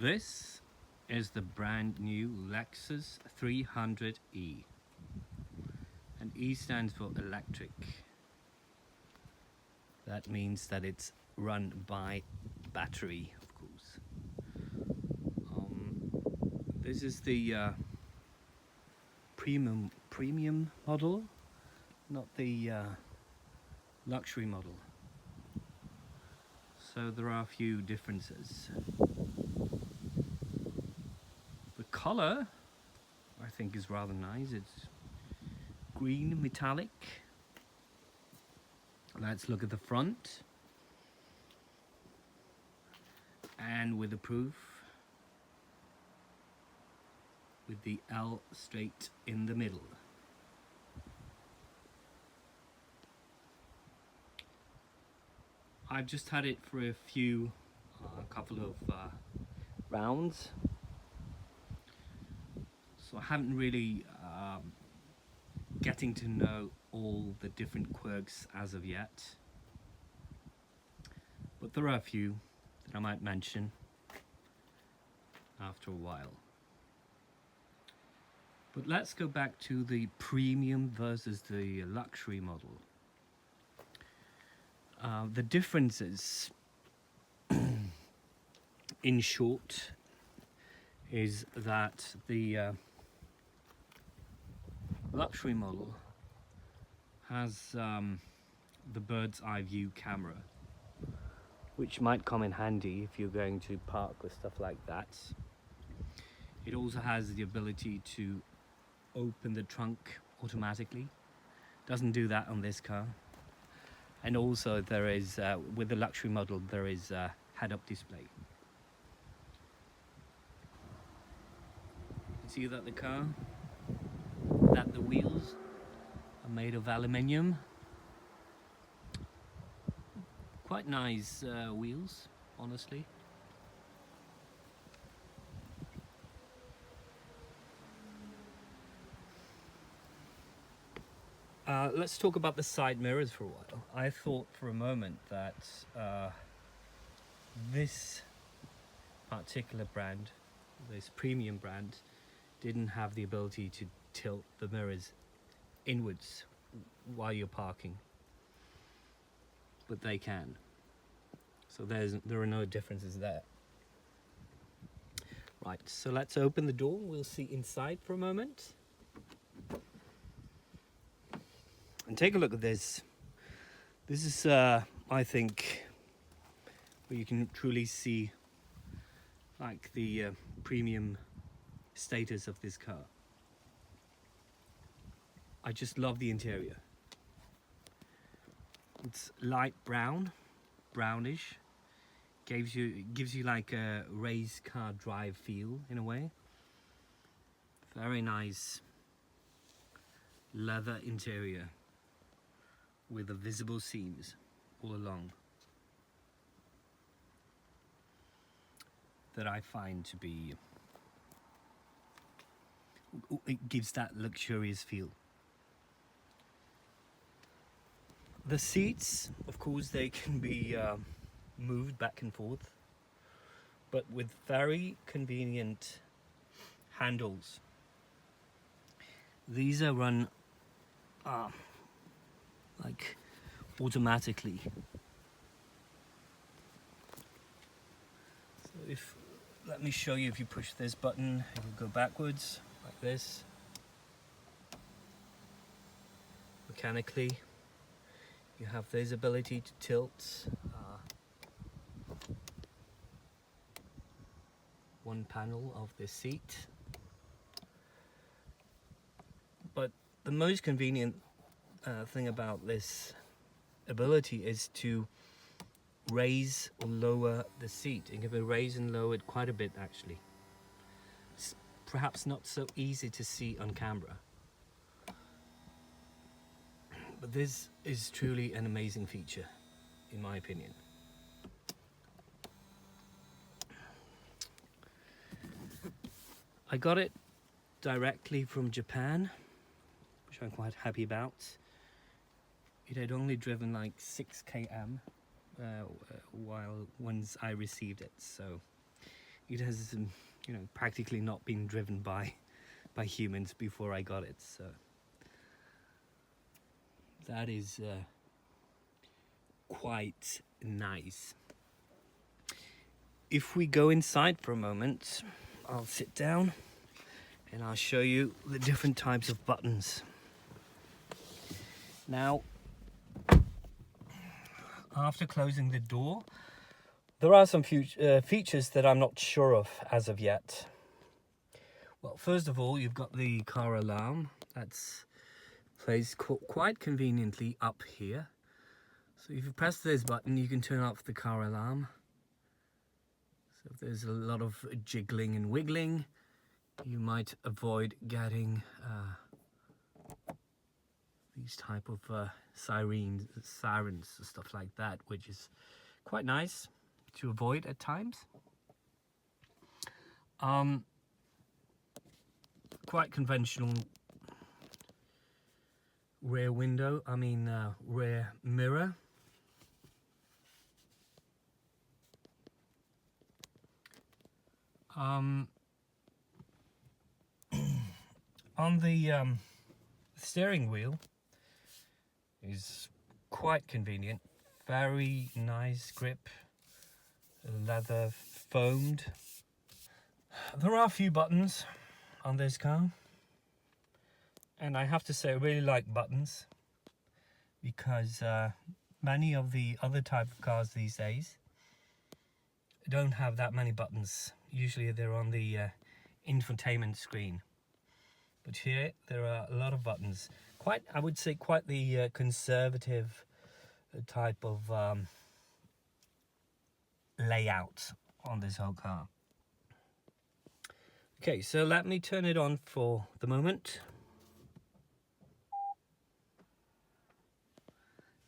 This is the brand new Lexus 300E, and E stands for electric. That means that it's run by battery, of course. This is the premium model, not the luxury model. So there are a few differences. The color, I think, is rather nice. It's green metallic. Let's look at the front. And with the proof, with the L straight in the middle. I've just had it for a couple of rounds, so I haven't really getting to know all the different quirks as of yet, but there are a few that I might mention after a while. But let's go back to the premium versus the luxury model. The differences, in short, is that the luxury model has the bird's eye view camera, which might come in handy if you're going to park or stuff like that. It also has the ability to open the trunk automatically. Doesn't do that on this car. And also there is, with the luxury model, there is a head-up display. You see that the wheels are made of aluminium. Quite nice wheels, honestly. Let's talk about the side mirrors for a while. I thought for a moment that this particular brand, this premium brand, didn't have the ability to tilt the mirrors inwards while you're parking, but they can. So there are no differences there. Right, so let's open the door. We'll see inside for a moment. And take a look at this. This is, I think, where you can truly see like the premium status of this car. I just love the interior. It's light brown, brownish. Gives you like a race car drive feel in a way. Very nice leather interior with the visible seams all along that I find to be, it gives that luxurious feel. The seats, of course, they can be moved back and forth, but with very convenient handles. These are run like automatically. So let me show you, if you push this button, it will go backwards like this. Mechanically, you have this ability to tilt one panel of the seat. But the most convenient thing about this ability is to raise or lower the seat. It can be raised and lowered quite a bit, actually. It's perhaps not so easy to see on camera, but this is truly an amazing feature, in my opinion. I got it directly from Japan, which I'm quite happy about. It had only driven like 6 km once I received it, so it has practically not been driven by humans before I got it, so that is quite nice. If we go inside for a moment, I'll sit down and I'll show you the different types of buttons. Now, after closing the door, there are some features that I'm not sure of as of yet. Well, first of all, you've got the car alarm that's placed quite conveniently up here. So if you press this button, you can turn off the car alarm. So if there's a lot of jiggling and wiggling, you might avoid getting these type of sirens and stuff like that, which is quite nice to avoid at times. Quite conventional rear window, rear mirror. On the steering wheel is quite convenient, very nice grip, leather foamed. There are a few buttons on this car, and I have to say I really like buttons, because many of the other type of cars these days don't have that many buttons. Usually they're on the infotainment screen, but here there are a lot of buttons. I would say quite the conservative type of layout on this whole car. Okay, so let me turn it on for the moment.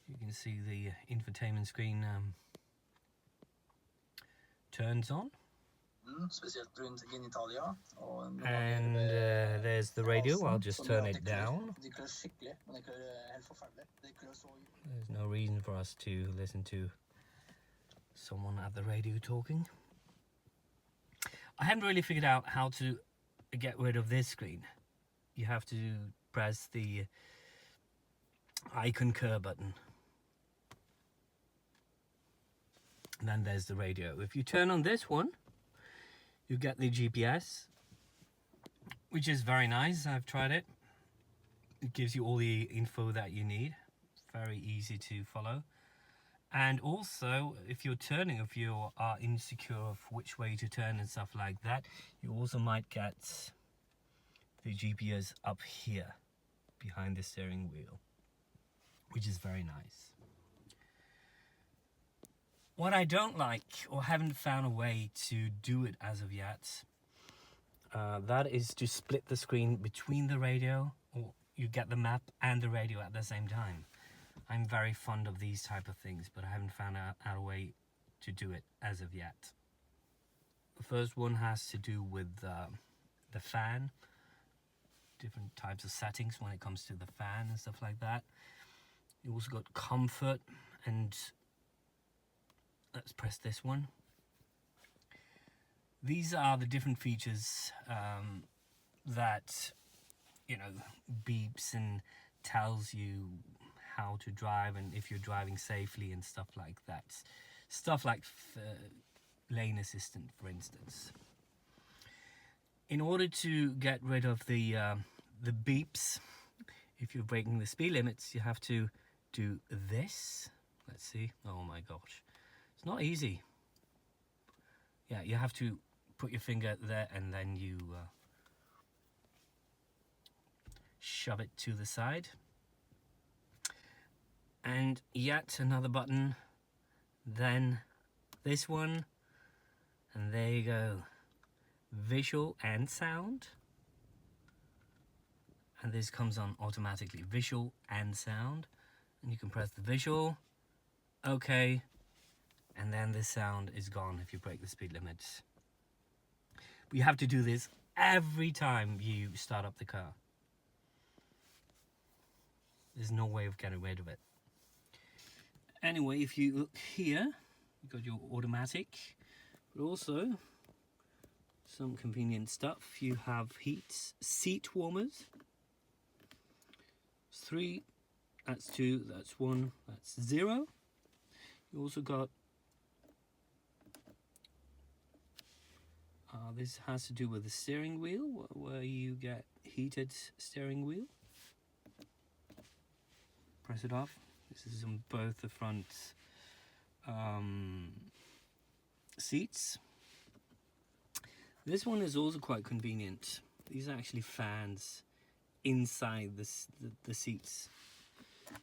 You can see the infotainment screen turns on. And there's the radio. I'll just turn it down. There's no reason for us to listen to someone at the radio talking. I haven't really figured out how to get rid of this screen. You have to press the I concur button. And then there's the radio. If you turn on this one, you get the GPS, which is very nice. I've tried it. It gives you all the info that you need. Very easy to follow. And also, if you are insecure of which way to turn and stuff like that, you also might get the GPS up here behind the steering wheel, which is very nice. What I don't like, or haven't found a way to do it as of yet, that is to split the screen between the radio, or you get the map and the radio at the same time. I'm very fond of these type of things, but I haven't found out a way to do it as of yet. The first one has to do with the fan, different types of settings when it comes to the fan and stuff like that. You also got comfort, and let's press this one. These are the different features that beeps and tells you how to drive, and if you're driving safely and stuff like that. Stuff like lane assistant, for instance. In order to get rid of the beeps, if you're breaking the speed limits, you have to do this. Let's see. Oh my gosh, it's not easy. Yeah, you have to put your finger there, and then you shove it to the side. And yet another button, then this one, and there you go. Visual and sound. And this comes on automatically, visual and sound. And you can press the visual, okay, and then the sound is gone if you break the speed limits. But you have to do this every time you start up the car. There's no way of getting rid of it. Anyway, if you look here, you've got your automatic, but also some convenient stuff. You have seat warmers. It's 3, that's 2, that's 1, that's 0. You also got this has to do with the steering wheel, where you get heated steering wheel. Press it off. This is on both the front seats. This one is also quite convenient. These are actually fans inside the seats.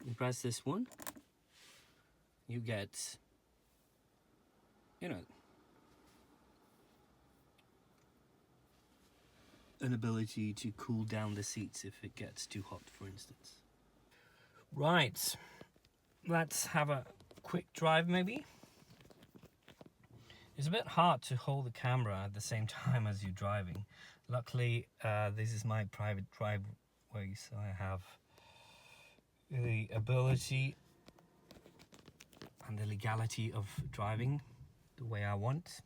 You press this one, you get, you know, an ability to cool down the seats if it gets too hot, for instance. Right, let's have a quick drive maybe. It's a bit hard to hold the camera at the same time as you're driving. Luckily, this is my private driveway, so I have the ability and the legality of driving the way I want.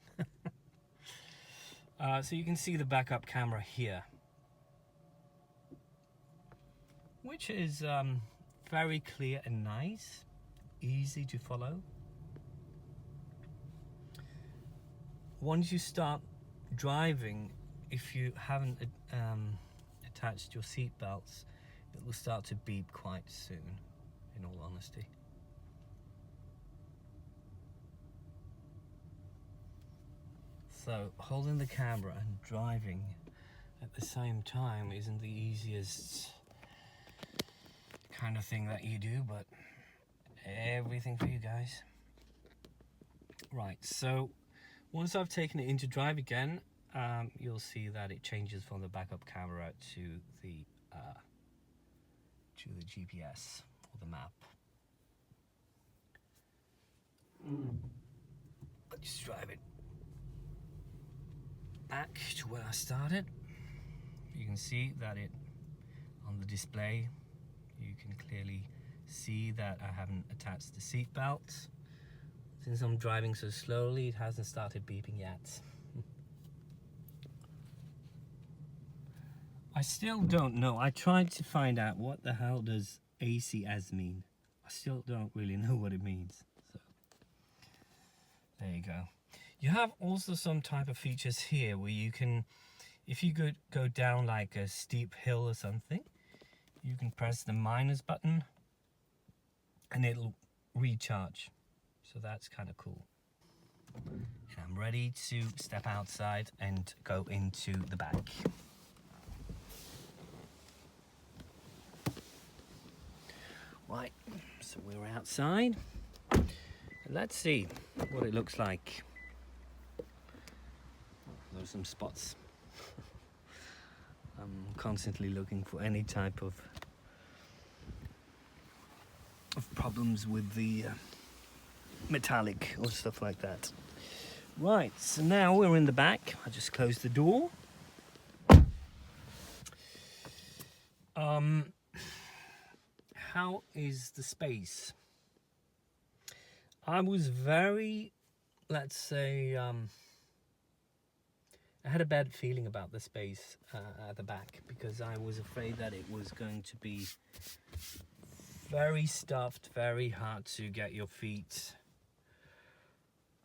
So you can see the backup camera here, which is very clear and nice, easy to follow. Once you start driving, if you haven't attached your seat belts, it will start to beep quite soon, in all honesty. So holding the camera and driving at the same time isn't the easiest kind of thing that you do, but everything for you guys. Right, so once I've taken it into drive again, you'll see that it changes from the backup camera to the GPS or the map. Let's drive it back to where I started. You can see that it on the display, you can clearly see that I haven't attached the seat belt. Since I'm driving so slowly, it hasn't started beeping yet. I still don't know. I tried to find out what the hell does ACS mean. I still don't really know what it means. So there you go. You have also some type of features here where you can, if you go down like a steep hill or something, you can press the minus button and it'll recharge. So that's kind of cool. And I'm ready to step outside and go into the back. Right, so we're outside. Let's see what it looks like. There's some spots. I'm constantly looking for any type of problems with the metallic or stuff like that. Right, so now we're in the back. I just closed the door. How is the space? I was very, let's say, I had a bad feeling about the space at the back because I was afraid that it was going to be very stuffed, very hard to get your feet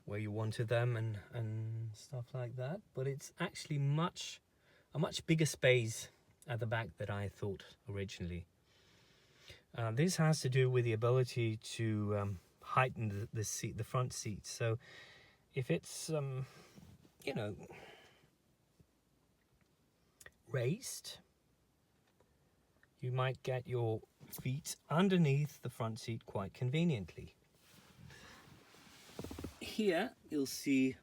where you wanted them and stuff like that. But it's actually a much bigger space at the back than I thought originally. This has to do with the ability to heighten the front seat. So if it's you know, raised, you might get your feet underneath the front seat quite conveniently. Here you'll see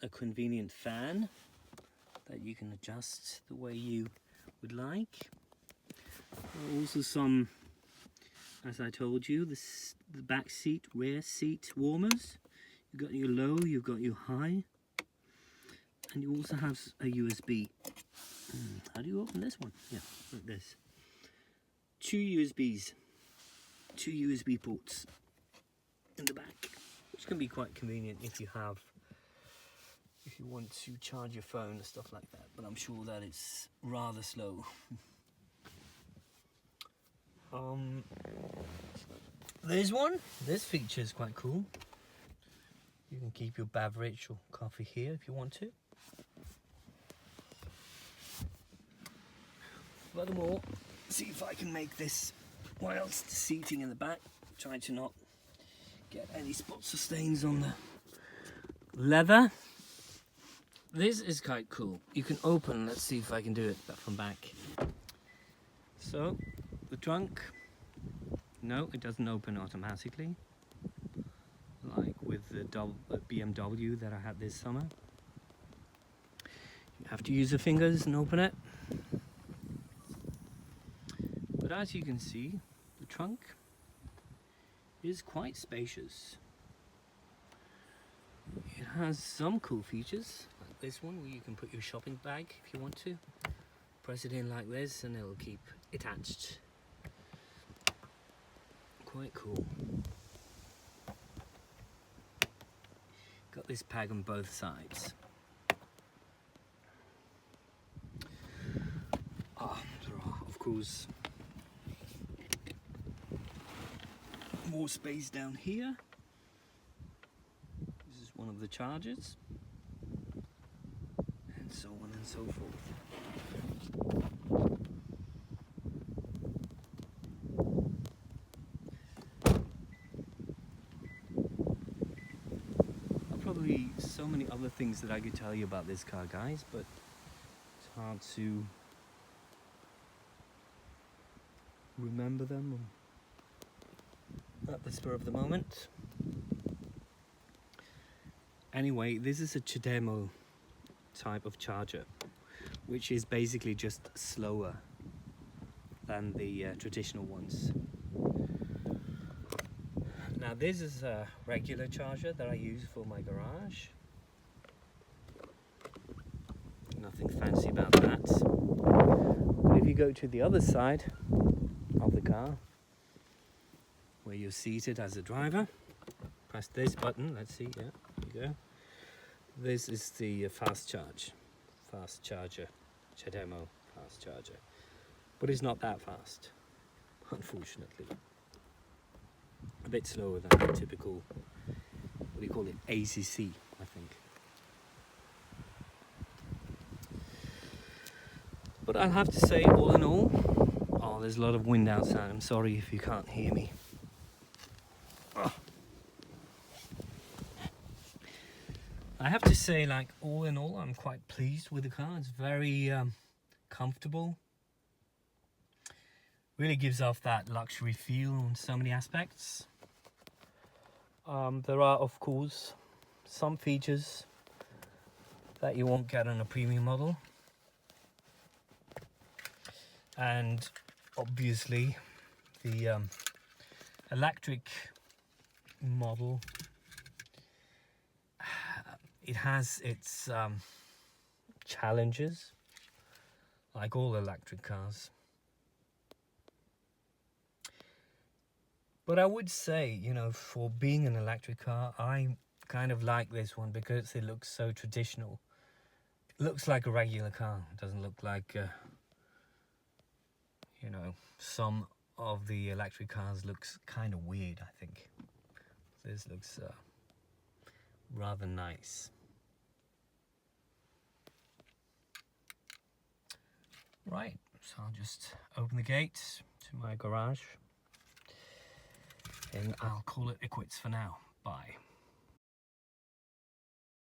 a convenient fan that you can adjust the way you would like. Also some, as I told you, the back seat, rear seat warmers. You've got your low, you've got your high, and you also have a USB. How do you open this one? Yeah, like this. Two USB ports in the back, which can be quite convenient if you have if you want to charge your phone and stuff like that, but I'm sure that it's rather slow. There's one. This feature is quite cool. You can keep your beverage or coffee here if you want to. Furthermore, see if I can make this whilst seating in the back. Try to not get any spots or stains on the leather. This is quite cool. You can open, let's see if I can do it from back. So, the trunk, no, it doesn't open automatically, like with the BMW that I had this summer. You have to use your fingers and open it. But as you can see, the trunk is quite spacious. It has some cool features, like this one where you can put your shopping bag if you want to. Press it in like this and it'll keep attached. Quite cool. Got this peg on both sides. There are, of course, more space down here. This is one of the chargers, and so on and so forth. Probably so many other things that I could tell you about this car, guys, but it's hard to remember them at the spur of the moment. Anyway, this is a CHAdeMO type of charger, which is basically just slower than the traditional ones. Now this is a regular charger that I use for my garage. Nothing fancy about that. But if you go to the other side of the car, where you're seated as a driver, press this button, let's see, yeah, there you go. This is the fast charger, CHAdeMO fast charger. But it's not that fast, unfortunately. A bit slower than the typical, what do you call it, ACC, I think. But I'll have to say, all in all, oh, there's a lot of wind outside. I'm sorry if you can't hear me. Oh. I have to say, like, all in all, I'm quite pleased with the car. It's very comfortable. Really gives off that luxury feel on so many aspects. There are, of course, some features that you won't get on a premium model. And obviously, the electric model, it has its challenges, like all electric cars. But I would say, you know, for being an electric car, I kind of like this one because it looks so traditional. It looks like a regular car. It doesn't look like, you know, some of the electric cars looks kind of weird, I think. This looks rather nice. Right, so I'll just open the gate to my garage. And I'll call it quits for now. Bye.